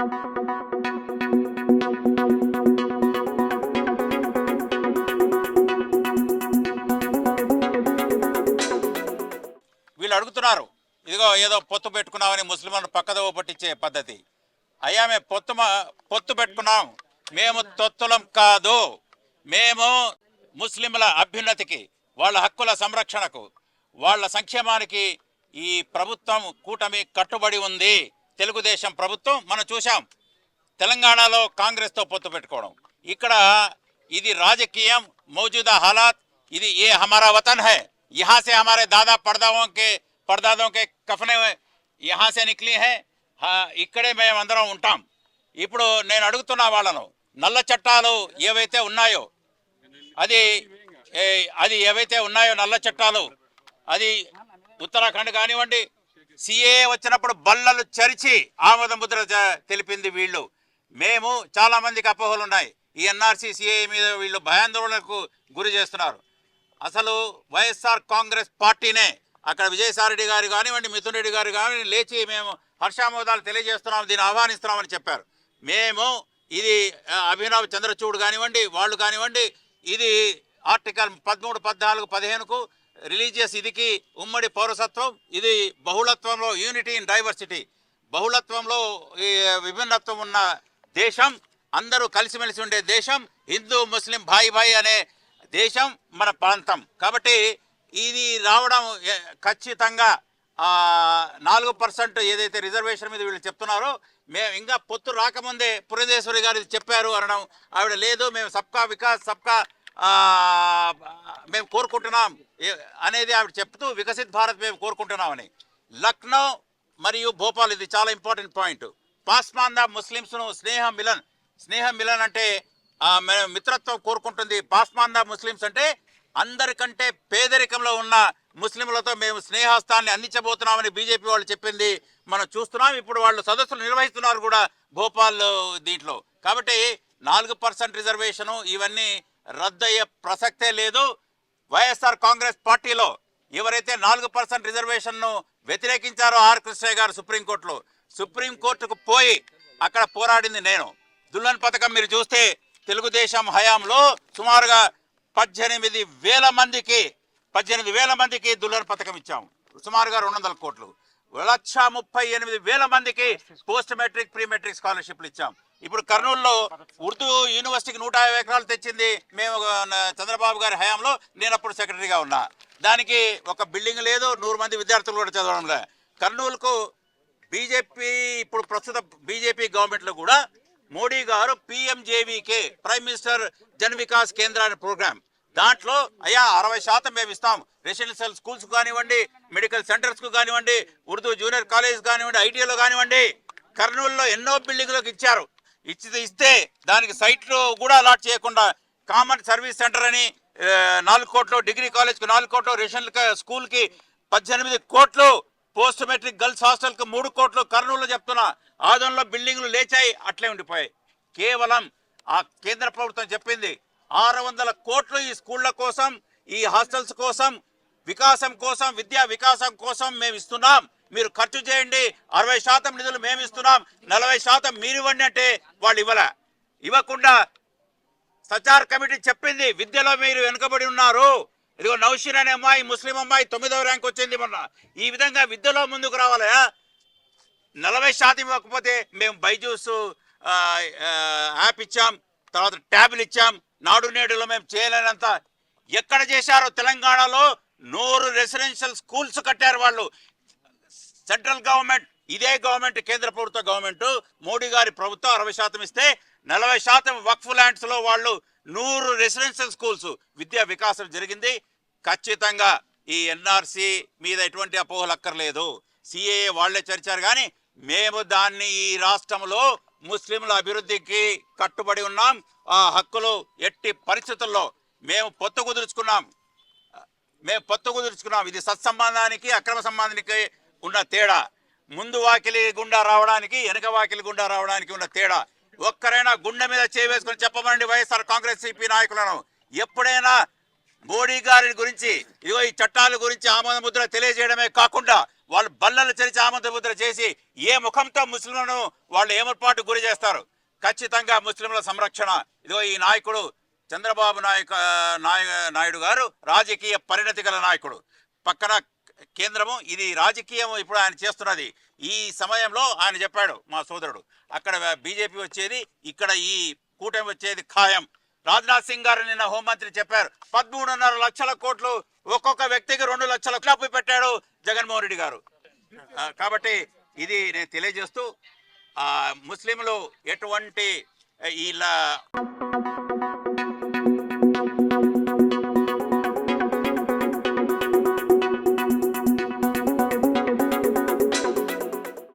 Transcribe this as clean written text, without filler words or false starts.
వీళ్ళు అడుగుతున్నారు, ఇదిగో ఏదో పొత్తు పెట్టుకున్నామని ముస్లింలను పక్కదోవ పట్టించే పద్ధతి. అయ్యా మేము పొత్తు పెట్టుకున్నాం, మేము తొత్తులం కాదు. మేము ముస్లింల అభ్యున్నతికి, వాళ్ళ హక్కుల సంరక్షణకు, వాళ్ళ సంక్షేమానికి ఈ ప్రభుత్వం కూటమి కట్టుబడి ఉంది. తెలుగుదేశం ప్రభుత్వం మనం చూసాం, తెలంగాణలో కాంగ్రెస్తో పొత్తు పెట్టుకోవడం. ఇక్కడ ఇది రాజకీయం, మౌజూదా హాలాత్. ఇది ఏ హమారా వతన్ హై, यहाँ से हमारे दादा परदादों के कफने यहाँ से निकली है. ఇక్కడే మేము అందరం ఉంటాం. ఇప్పుడు నేను అడుగుతున్నా వాళ్ళను, నల్ల చట్టాలు ఏవైతే ఉన్నాయో అది ఏవైతే ఉన్నాయో నల్ల చట్టాలు, అది ఉత్తరాఖండ్ కానివ్వండి, సిఏ వచ్చినప్పుడు బల్లలు చరిచి ఆమోద ముద్ర తెలిపింది వీళ్ళు. మేము చాలా మందికి అపోహలు ఉన్నాయి, ఈ ఎన్ఆర్సీ సిఏ మీద వీళ్ళు భయాందోళనకు గురి చేస్తున్నారు. అసలు వైఎస్ఆర్ కాంగ్రెస్ పార్టీనే, అక్కడ విజయసాయిరెడ్డి గారు కానివ్వండి, మిథున్ రెడ్డి గారు కానివ్వండి లేచి మేము హర్షామోదాలు తెలియజేస్తున్నాం, దీన్ని ఆహ్వానిస్తున్నామని చెప్పారు. మేము ఇది అభినవ్ చంద్రచూడ్ కానివ్వండి, వాళ్ళు కానివ్వండి, ఇది ఆర్టికల్ 13, 14, 15కు రిలీజియస్ ఇదికి ఉమ్మడి పౌరసత్వం, ఇది బహుళత్వంలో యూనిటీ ఇన్ డైవర్సిటీ, బహుళత్వంలో ఈ విభిన్నత్వం ఉన్న దేశం, అందరూ కలిసిమెలిసి ఉండే దేశం, హిందూ ముస్లిం భాయి అనే దేశం మన ప్రాంతం. కాబట్టి ఇది రావడం ఖచ్చితంగా 4% ఏదైతే రిజర్వేషన్ మీద వీళ్ళు చెప్తున్నారో, మేము ఇంకా పొత్తు రాకముందే పురంధేశ్వరి గారు చెప్పారు అనడం, ఆవిడ లేదు మేము సబ్కా వికాస్ సబ్కా మేము కోరుకుంటున్నాం అనేది ఆవిడ చెప్తూ వికసిత్ భారత్ మేము కోరుకుంటున్నామని. లక్నో మరియు భోపాల్, ఇది చాలా ఇంపార్టెంట్ పాయింట్. పాస్మాందా ముస్లిమ్స్ను స్నేహ మిలన్ అంటే మిత్రత్వం కోరుకుంటుంది. పాస్మాందా ముస్లిమ్స్ అంటే అందరికంటే పేదరికంలో ఉన్న ముస్లింలతో మేము స్నేహస్తాన్ని అందించబోతున్నామని బీజేపీ వాళ్ళు చెప్పింది మనం చూస్తున్నాం. ఇప్పుడు వాళ్ళు సదస్సులు నిర్వహిస్తున్నారు కూడా భోపాల్ దీంట్లో. కాబట్టి 4% రిజర్వేషను ఇవన్నీ రద్దయ్యే ప్రసక్తే లేదు. వైఎస్ఆర్ కాంగ్రెస్ పార్టీలో ఎవరైతే 4% రిజర్వేషన్ను వ్యతిరేకించారో ఆర్ కృష్ణయ్య గారు సుప్రీంకోర్టుకు పోయి అక్కడ పోరాడింది నేను. దుల్లన్ పథకం మీరు చూస్తే తెలుగుదేశం హయాంలో సుమారుగా 18,000 మందికి దుల్లన్ పథకం ఇచ్చాము, సుమారుగా 200 కోట్లు. 1,38,000 మందికి పోస్ట్ మెట్రిక్ ప్రీ మెట్రిక్ స్కాలర్షిప్లు ఇచ్చాం. ఇప్పుడు కర్నూలులో ఉర్దూ యూనివర్సిటీకి 150 ఎకరాలు తెచ్చింది మేము చంద్రబాబు గారి హయాంలో, నేను అప్పుడు సెక్రటరీగా ఉన్నా. దానికి ఒక బిల్డింగ్ లేదు, 100 మంది విద్యార్థులు కూడా చదవడం లేదు. కర్నూలుకు బీజేపీ, ఇప్పుడు ప్రస్తుత బీజేపీ గవర్నమెంట్లో కూడా మోడీ గారు PMJVK, prime minister Jan Vikas కేంద్ర అనే ప్రోగ్రామ్, దాంట్లో అయ్యా 60% మేము ఇస్తాం. రెసిడెన్షియల్ స్కూల్స్ కానివ్వండి, మెడికల్ సెంటర్స్కు కానివ్వండి, ఉర్దూ జూనియర్ కాలేజ్ కానివ్వండి, ఐటీఐలో కానివ్వండి, కర్నూలులో ఎన్నో బిల్డింగ్లకు ఇచ్చారు. ఇస్తే దానికి సైట్లు కూడా అలాట్ చేయకుండా కామన్ సర్వీస్ సెంటర్ అని 4 కోట్లు, డిగ్రీ కాలేజ్కి 4 కోట్లు, రెసిడెన్షియల్ స్కూల్కి 18 కోట్లు, పోస్ట్ మెట్రిక్ గర్ల్స్ హాస్టల్కి 3 కోట్లు. కర్నూలులో చెప్తున్నా, ఆదంలో బిల్డింగ్లు లేచాయి, అట్లే ఉండిపోయాయి. కేవలం ఆ కేంద్ర ప్రభుత్వం చెప్పింది 600 కోట్లు ఈ స్కూళ్ళ కోసం, ఈ హాస్టల్స్ కోసం, వికాసం కోసం, విద్యా వికాసం కోసం మేము ఇస్తున్నాం, మీరు ఖర్చు చేయండి. 60% నిధులు మేము ఇస్తున్నాం, 40% మీరు ఇవ్వండి అంటే వాళ్ళు ఇవ్వకుండా సచార్ కమిటీ చెప్పింది విద్యలో మీరు వెనుకబడి ఉన్నారు. ఇదిగో నౌషీన్ అనే అమ్మాయి, ముస్లిం అమ్మాయి 9వ ర్యాంక్ వచ్చింది మొన్న. ఈ విధంగా విద్యలో ముందుకు రావాలా? 40% ఇవ్వకపోతే మేము బైజూస్ యాప్ ఇచ్చాం, తర్వాత ట్యాబ్లు ఇచ్చాం, నాడు నేడులో మేము చేయలేనంత. ఎక్కడ చేశారో తెలంగాణలో 100 రెసిడెన్షియల్ స్కూల్స్ కట్టారు వాళ్ళు. సెంట్రల్ గవర్నమెంట్, ఇదే గవర్నమెంట్, కేంద్ర ప్రభుత్వ గవర్నమెంట్, మోడీ గారి ప్రభుత్వం 60% ఇస్తే 40% వక్ఫ్ ల్యాండ్స్ లో వాళ్ళు 100 రెసిడెన్షియల్ స్కూల్స్ విద్యా వికాసం జరిగింది. ఖచ్చితంగా ఈ ఎన్ఆర్సీ మీద ఎటువంటి అపోహలు అక్కర్లేదు. సిఏఏ వాళ్లే చర్చారు, కానీ మేము దాన్ని ఈ రాష్ట్రంలో ముస్లింల అభివృద్ధికి కట్టుబడి ఉన్నాం. ఆ హక్కులు ఎట్టి పరిస్థితుల్లో మేము పొత్తు కుదుర్చుకున్నాం. ఇది సత్సంబంధానికి అక్రమ సంబంధానికి ఉన్న తేడా. ముందు వాకిలి గుండా రావడానికి, వెనక వాకిలి గుండా రావడానికి ఉన్న తేడా. ఒక్కరైనా గుండె మీద చేవేసుకొని చెప్పమండి వైఎస్ఆర్ కాంగ్రెస్ సిపి నాయకులను. ఎప్పుడైనా మోడీ గారి గురించి, ఇదిగో ఈ చట్టాల గురించి ఆమోద ముద్ర తెలియజేయడమే కాకుండా వాళ్ళు బల్లలు చరిచి ఆమోద ముద్ర చేసి ఏ ముఖంతో ముస్లింలను వాళ్ళు ఏమర్పాటు గురి చేస్తారు? ఖచ్చితంగా ముస్లింల సంరక్షణ. ఇదిగో ఈ నాయకుడు చంద్రబాబు నాయుడు గారు రాజకీయ పరిణతి గల నాయకుడు. పక్కన కేంద్రము, ఇది రాజకీయం ఇప్పుడు ఆయన చేస్తున్నది. ఈ సమయంలో ఆయన చెప్పాడు మా సోదరుడు, అక్కడ బీజేపీ వచ్చేది, ఇక్కడ ఈ కూటమి వచ్చేది ఖాయం. రాజ్నాథ్ సింగ్ గారు నిన్న హోంమంత్రి చెప్పారు 13.5 లక్షల కోట్లు ఒక్కొక్క వ్యక్తికి 2 లక్షల అప్పు పెట్టాడు జగన్మోహన్ రెడ్డి గారు. కాబట్టి ఇది నేను తెలియజేస్తూ ముస్లింలు ఎటువంటి ఇలా